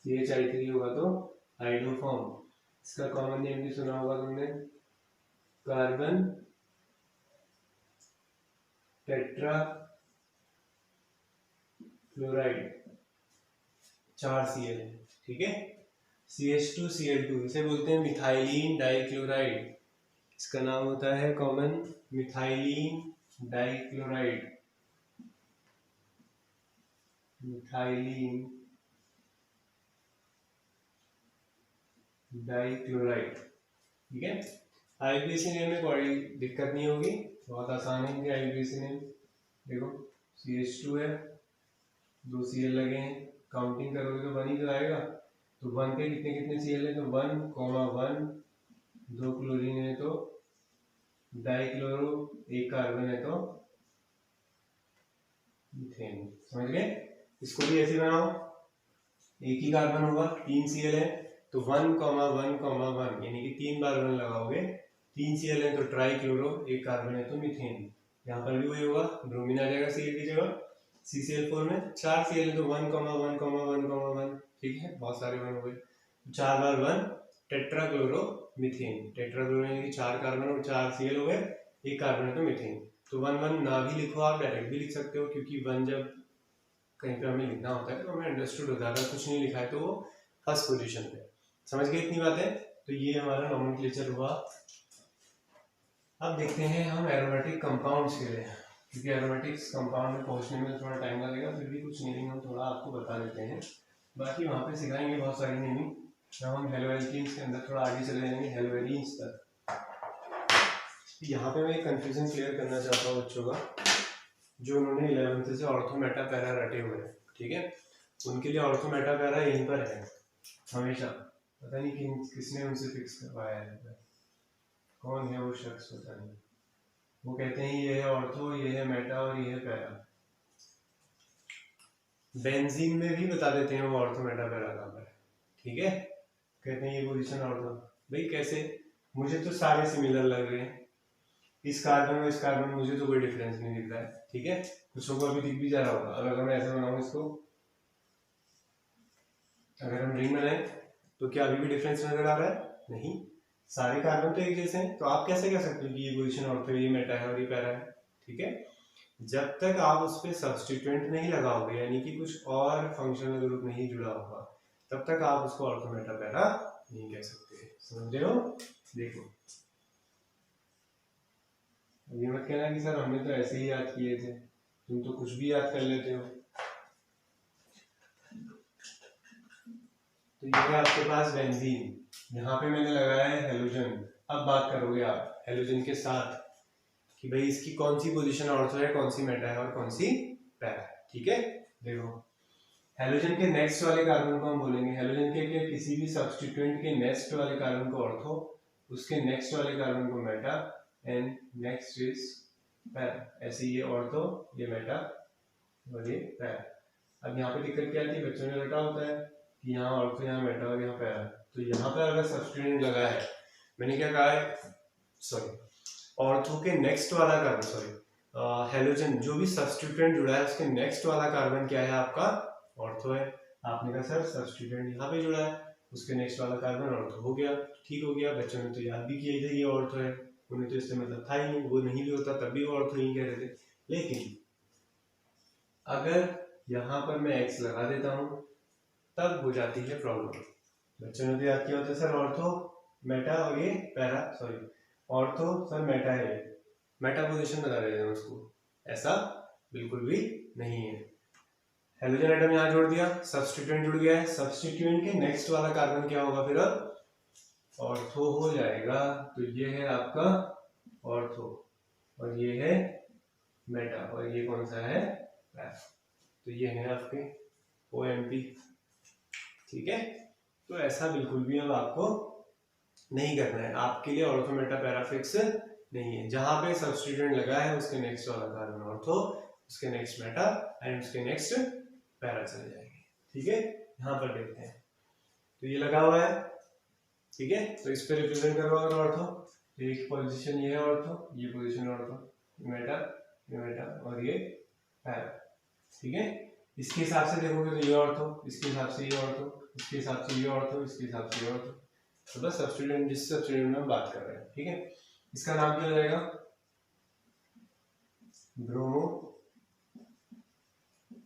CHI3 होगा तो आइडोफॉर्म। इसका कॉमन नेम भी सुना होगा तुमने, कार्बन टेट्रा क्लोराइड, 4 Cl है। ठीक है, CH2 Cl2 इसे बोलते हैं मिथाइलिन डाइक्लोराइड, इसका नाम होता है common methylene dichloride, methylene dichloride. ठीक है, आईयूपीएसी नेम में कोई दिक्कत नहीं होगी, बहुत आसान है इनके आईयूपीएसी नेम। देखो CH2 है, 2 Cl लगे हैं, काउंटिंग करोगे तो 1 ही तो आएगा, तो 1 पे कितने कितने Cl है, तो 1,1, 2 क्लोरीन है तो डाइक्लोरो, 1 कार्बन है तो मीथेन। समझ गए, इसको भी ऐसे बनाओ, एक ही कार्बन होगा, 3 Cl है तो 1,1,1 यानी कि 3 बार 1 लगाओगे, 3 Cl है तो ट्राइक्लोरो, 1 कार्बन है तो मीथेन। यहाँ पर भी वही होगा, ब्रोमीन आ जाएगा Cl की जगह, CCl4 में 4 Cl है तो 1,1,1,1। ठीक है, बहुत सारे 1 हो गए, 4 बार 1 टेट्राक्लोरो मीथेन, टेट्राक्लोरो यानी कि 4 कार्बन और 4 Cl हो गए, 1 कार्बन है तो मीथेन। तो 1,1 ना भी लिखो, आप डायरेक्ट भी लिख सकते हो, क्योंकि 1 जब कहीं पे हमें लिखना होता है तो हमें अंडरस्टूड होता है, अगर कुछ नहीं लिखा है तो वो फर्स्ट पोजीशन पे। समझ गए इतनी बातें? तो ये हमारा नोमेनक्लेचर हुआ। अब देखते हैं हम एरोमेटिक कंपाउंड्स के लिए, क्योंकि एरोमेटिक्स कंपाउंड में पहुंचने में थोड़ा टाइम लगेगा, फिर भी कुछ नेमिंग हम थोड़ा आपको बता देते हैं। बाकी वहाँ पे सिखाएंगे बहुत सारी नेमिंग। जब हम हेलोएल्कीन्स के अंदर थोड़ा आगे चले जाएंगे हेलोएरीन्स तक। यहाँ पे मैं एक कंफ्यूजन क्लियर करना चाहता हूँ बच्चों का, जो उन्होंने 11th से ऑर्थो मेटा पैरा रटे हुए हैं, ठीक है, उनके लिए ऑर्थो मेटा पैरा यहीं पर है हमेशा। पता नहीं किसने उनसे फिक्स करवाया है, कौन है वो शख्स पता नहीं। वो कहते हैं ये है ऑर्थो, ये है मेटा और ये है पैरा। बेंजीन में भी बता देते हैं वो ऑर्थो मेटा पैरा कहाँ पर है, ठीक है। कहते हैं ये पोजीशन ऑर्थो। भाई कैसे? मुझे तो सारे सिमिलर लग रहे हैं, इस कार्बन और इस कार्बन मुझे तो कोई डिफरेंस नहीं दिख रहा है, ठीक है। कुछ को अभी दिख भी जा रहा होगा। अगर मैं ऐसे बनाऊं इसको, अगर हम रिंग बनाएं तो क्या अभी भी डिफरेंस नजर आ रहा है? नहीं, सारे कार्बन तो एक जैसे हैं। तो आप कैसे कह सकते हो कि ये पोजीशन ऑर्थो, ये मेटा है और ये पैरा है, ठीक है। जब तक आप उस पर सब्सटीट्यूएंट नहीं लगाओगे, यानी कि कुछ और फंक्शनल ग्रुप नहीं जुड़ा होगा, तब तक आप उसको ऑर्थो मेटा पैरा नहीं कह सकते। समझ रहे हो? देखो, ये मत कहना कि सर हमने तो ऐसे ही याद किए थे, तुम तो कुछ भी याद कर लेते हो। तो ये है आपके पास बेंजीन, यहाँ पे मैंने लगाया है हेलोजन। अब बात करोगे आप हेलोजन के साथ कि भाई इसकी कौन सी पोजीशन ऑर्थो है, कौन सी मेटा है और कौन सी पैरा है, ठीक है। देखो, हेलोजन के नेक्स्ट वाले कार्बन को हम बोलेंगे, हेलोजन के किसी भी सब्स्टिट्यूएंट के नेक्स्ट वाले कार्बन को ऑर्थो, उसके नेक्स्ट वाले कार्बन को Meta, and next is para. ऐसे ये ऑर्थो, ये मेटा और ये पैरा। अब यहाँ पे दिक्कत क्या आती है? बच्चों ने रटा होता है कि यहाँ ऑर्थो, यहाँ मेटा और यहाँ पैरा। तो यहाँ पर अगर सब्स्टिट्यूएंट लगा है, मैंने क्या कहा है, सॉरी, ऑर्थो के नेक्स्ट वाला कार्बन, सॉरी हेलोजन जो भी सब्स्टिट्यूएंट जुड़ा है उसके नेक्स्ट वाला कार्बन क्या है आपका? ऑर्थो है। आपने कहा सर सब्स्टिट्यूएंट यहाँ पे जुड़ा है, उसके नेक्स्ट वाला कार्बन ऑर्थो हो गया, ठीक हो गया। बच्चों ने तो याद भी किया था ये ऑर्थो है, उन्हें तो इससे मतलब था ही नहीं, वो नहीं भी होता तब भी वो ऑर्थो ही कह रहे थे। लेकिन अगर यहाँ पर मैं एक्स लगा देता हूँ तब हो जाती है प्रॉब्लम। बच्चों ने तो याद किया होता है सर ऑर्थो मेटा और ये para, sorry ortho sir Meta है, मेटा पोजीशन बता देते हैं उसको। ऐसा बिल्कुल भी नहीं है। हेलोजन एटम यहाँ जोड़ दिया, सब्स्टिट्यूएंट जुड़ गया है, सब्स्टिट्यूएंट के नेक्स्ट वाला कार्बन क्या होगा फिर? अब ऑर्थो हो जाएगा। तो ये है आपका ऑर्थो और ये है मेटा और ये कौन सा है? पैरा। तो ये है आपके OMP, ठीक है। तो ऐसा बिल्कुल भी अब आपको नहीं करना है, आपके लिए ऑर्थो मेटा पैरा फिक्स नहीं है। जहां पे सब्स्टिट्यूएंट लगा है उसके नेक्स्ट वाला कार्बन ऑर्थो, उसके नेक्स्ट मेटा एंड उसके नेक्स्ट पैरा चले जाएंगे, ठीक है। यहाँ पर देखते हैं, तो ये लगा हुआ है, ठीक है। तो इस पे रिप्रेजेंट करो अगर ऑर्थो, तो एक पोजीशन ये है ऑर्थो, ये पोजीशन ऑर्थो, ये मेटा और ये पैरा, ठीक है। इसके हिसाब से देखोगे तो ये ऑर्थो, इसके हिसाब से ये ऑर्थो, इसके हिसाब से ये ऑर्थो, इसके हिसाब से ये ऑर्थो। तो बस सब्स्टिट्यूएंट, जिस सब्स्टिट्यूएंट में हम बात कर रहे हैं, ठीक है। इसका नाम क्या हो जाएगा? Bromo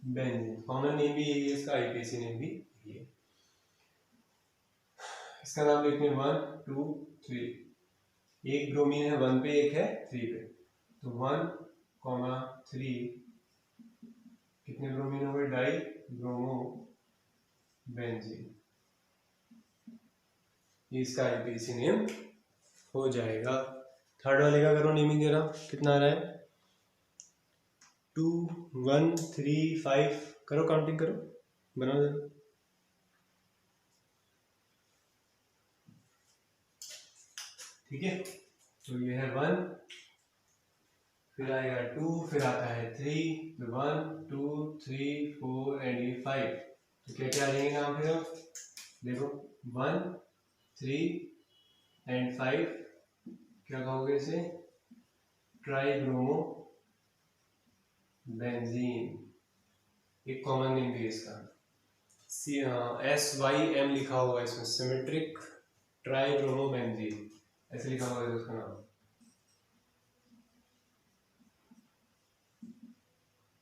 benzene. कॉमन नेम भी यही है इसका, IPAC नेम भी यही है। इसका नाम लिखने 1 2 3, एक ब्रोमीन है 1 पे, एक है 3 पे, तो 1, 3 कितने ब्रोमीन हो गए? Die bromo benzene. इसका IPAC नेम हो जाएगा। थर्ड वाले का करो नेमिंग जरा, कितना आ रहा है? 2 1 3 5, करो काउंटिंग करो, बनाओ जरा। ठीक है, तो ये है 1, फिर आएगा 2, फिर आता है 3, फिर 1 2 3 4 एंड ये 5। तो क्या क्या आ जाएंगे नाम फिर? देखो 1 3 एंड 5, क्या कहोगे इसे? Tribromo benzene. एक कॉमन नेम भी है इसका, SYM लिखा होगा इसमें, सिमेट्रिक ट्राइब्रोमो बेंजीन, ऐसे लिखा होगा उसका नाम,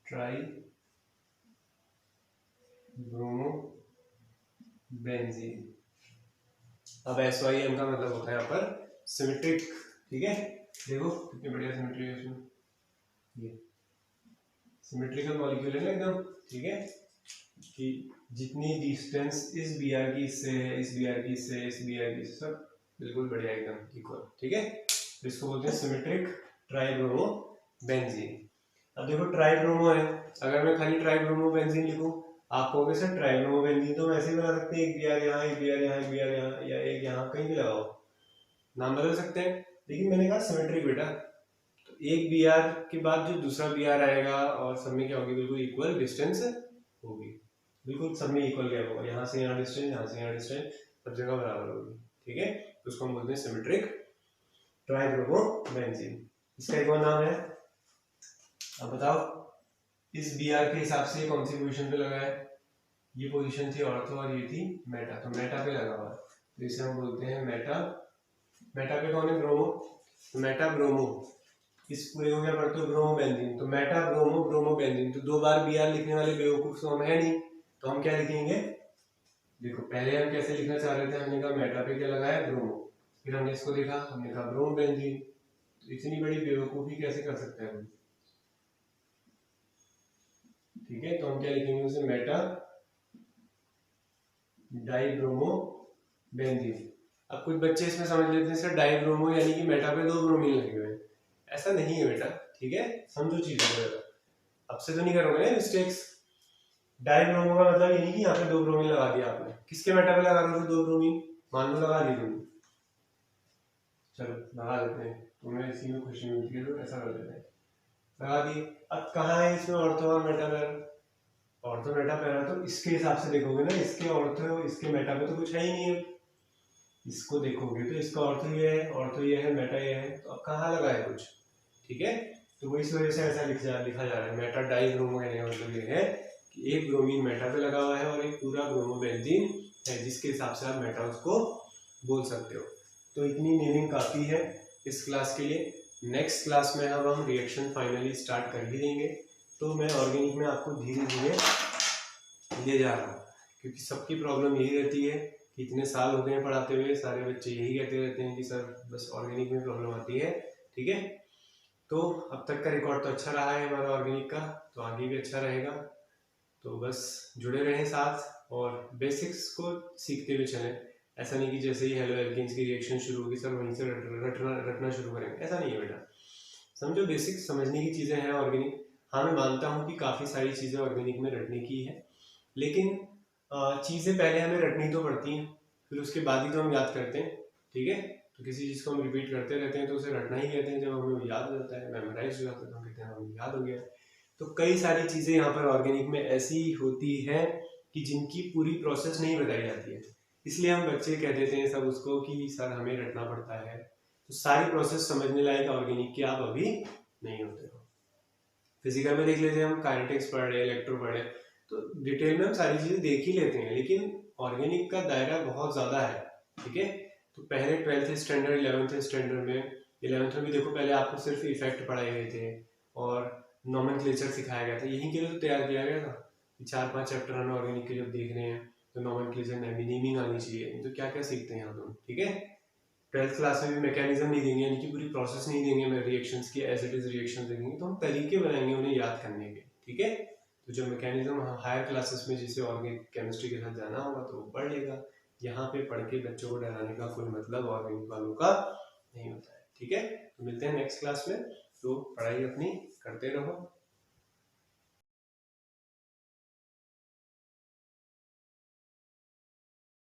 ट्राई ब्रोमो बेंजीन। अब SYM का मतलब होता है यहाँ पर सिमेट्रिक, ठीक है। देखो कितनी बढ़िया सिमेट्री है इसमें, ये सिमेट्रिकल मॉलिक्यूल है ना एकदम, ठीक है, कि जितनी डिस्टेंस इस Br की इससे है, इस Br की इससे, इस Br की इससे, सब बिल्कुल बढ़िया एकदम इक्वल, ठीक है। तो इसको बोलते हैं सिमेट्रिक ट्राइब्रोमो बेंजीन। अब देखो ट्राइब्रोमो है, अगर मैं खाली ट्राइब्रोमो बेंजीन लिखूं, आप कहोगे सर ट्राइब्रोमो बेंजीन तो वैसे ही बना सकते हैं, एक Br यहाँ, एक Br यहाँ, एक Br यहाँ, या एक यहाँ, कहीं भी लगाओ, नाम बदल सकते हैं। लेकिन मैंने कहा सिमेट्रिक बेटा, तो एक Br के बाद जो दूसरा Br आएगा और सब में क्या होगी, बिल्कुल इक्वल डिस्टेंस होगी, बिल्कुल सब में इक्वल गैप होगा, यहाँ से यहाँ डिस्टेंस, यहाँ से यहाँ डिस्टेंस, सब जगह बराबर होगी, ठीक है। तो उसको हम बोलते हैं सिमेट्रिक ट्राइब्रोमो बेंजीन। इसका एक और नाम है, अब बताओ इस Br के हिसाब से कौन सी पोजीशन पे लगा है, ये पोजीशन थी ऑर्थो और ये थी मेटा, तो मेटा पे लगा हुआ है, तो इसे हम बोलते हैं मेटा। मेटा पे कौन है, ब्रोमो, तो मेटा ब्रोमो, इस पूरे को क्या पढ़ते हो, ब्रोमो बेंजीन, तो मेटा ब्रोमो ब्रोमो बेंजीन। तो दो बार Br लिखने वाले बेवकूफ तो हम है नहीं, तो हम क्या लिखेंगे, देखो पहले हम कैसे लिखना चाह रहे थे, हमने कहा मेटा पे क्या लगा है, ब्रोमो, फिर हमने इसको देखा, हमने कहा ब्रोमो बेंजीन, तो इतनी बड़ी बेवकूफी कैसे कर सकते हैं हम, ठीक है। तो हम क्या लिखेंगे उसे, मेटा डाइब्रोमो बेंजीन। अब कुछ बच्चे इसमें समझ लेते हैं सर डाइब्रोमो यानी कि मेटा पे 2 ब्रोमीन लगे हुए हैं, ऐसा नहीं है बेटा, ठीक है, समझो चीजों को, अब से तो नहीं करोगे ना मिस्टेक्स। डाइब्रोमो का मतलब ये नहीं कि यहाँ पे 2 ब्रोमीन लगा दिया आपने, किसके मेटा पे लगा रहे हो 2 ब्रोमीन, मान लो लगा दी तुमने, चलो लगा देते हैं, तुम्हें इसी में खुशी मिलती है तो ऐसा कर देते हैं, लगा दी। अब कहाँ है इसमें ऑर्थो और Meta para, ortho Meta para, तो इसके हिसाब से देखोगे ना, इसके ऑर्थो इसके मेटा पे तो कुछ है ही नहीं है, इसको देखोगे तो इसका ऑर्थो ये है, ऑर्थो ये है, मेटा ये है, तो अब कहाँ लगा है कुछ, ठीक है। तो वो इस वजह से ऐसा लिखा जा रहा है, मेटा डाइब्रोमो कहने का मतलब ये है कि एक ब्रोमीन मेटा पे लगा हुआ है और एक पूरा ब्रोमो बेंजीन है, जिसके हिसाब से आप मेटा उसको बोल सकते हो। तो इतनी नेमिंग काफ़ी है इस क्लास के लिए। नेक्स्ट क्लास में अब हम रिएक्शन फाइनली स्टार्ट कर ही देंगे, तो मैं ऑर्गेनिक में आपको धीरे धीरे ले जा रहा हूँ, क्योंकि सबकी प्रॉब्लम यही रहती है कि इतने साल हो गए हैं पढ़ाते हुए, सारे बच्चे यही कहते रहते हैं कि सर बस ऑर्गेनिक में प्रॉब्लम आती है, ठीक है। तो अब तक का रिकॉर्ड तो अच्छा रहा है हमारा ऑर्गेनिक का, तो आगे भी अच्छा रहेगा, तो बस जुड़े रहें साथ और बेसिक्स को सीखते हुए चलें। ऐसा नहीं कि जैसे ही हेलो एल्केन्स की रिएक्शन शुरू होगी सर वहीं से रटना शुरू करेंगे, ऐसा नहीं है बेटा। समझो बेसिक्स समझने की चीज़ें हैं ऑर्गेनिक। हाँ मैं मानता हूँ कि काफ़ी सारी चीज़ें ऑर्गेनिक में रटने की है, लेकिन चीज़ें पहले हमें रटनी तो पड़ती हैं, फिर उसके बाद ही तो हम याद करते हैं, ठीक है। तो किसी चीज़ को हम रिपीट करते रहते हैं तो उसे रटना ही कहते हैं, जब हमें वो याद हो जाता है, मेमोराइज हो जाता है, तो हम कहते हैं हमें याद हो गया। तो कई सारी चीज़ें यहाँ पर ऑर्गेनिक में ऐसी होती हैं कि जिनकी पूरी प्रोसेस नहीं बताई जाती है, इसलिए हम बच्चे कह देते हैं सब उसको कि सर हमें रटना पड़ता है। तो सारी प्रोसेस समझने लायक ऑर्गेनिक की आप अभी नहीं होते हो। फिजिकल में देख लेते हैं, हम काइनेटिक्स पढ़ रहे हैं, इलेक्ट्रो पढ़ रहे हैं, तो डिटेल में हम सारी चीज़ें देख ही लेते हैं, लेकिन ऑर्गेनिक का दायरा बहुत ज़्यादा है, ठीक है। तो पहले 12th स्टैंडर्ड 11th स्टैंडर्ड में 11th में भी देखो पहले आपको सिर्फ इफेक्ट पढ़ाए गए थे और नॉमेनक्लेचर सिखाया गया था, यहीं के लिए तो तैयार किया गया था कि 4-5 चैप्टर हमें ऑर्गेनिक के जब देख रहे हैं तो नॉमेनक्लेचर नेमिंग आनी चाहिए, तो क्या क्या सीखते हैं हम, ठीक है। 12th क्लास में भी मैकेनिज्म नहीं देंगे, यानी कि पूरी प्रोसेस नहीं देंगे रिएक्शंस की, एज इट इज रिएक्शन देंगे, तो हम तरीके बनाएंगे उन्हें याद करने के, ठीक है। तो जो मैकेनिज्म हायर क्लासेस में जिसे ऑर्गेनिक केमिस्ट्री के साथ जाना होगा तो वो पढ़ लेगा, यहाँ पे पढ़ के बच्चों को डराने का कोई मतलब ऑर्गेनिक वालों का नहीं होता है, ठीक है। तो मिलते हैं नेक्स्ट क्लास में, तो पढ़ाई अपनी करते रहो।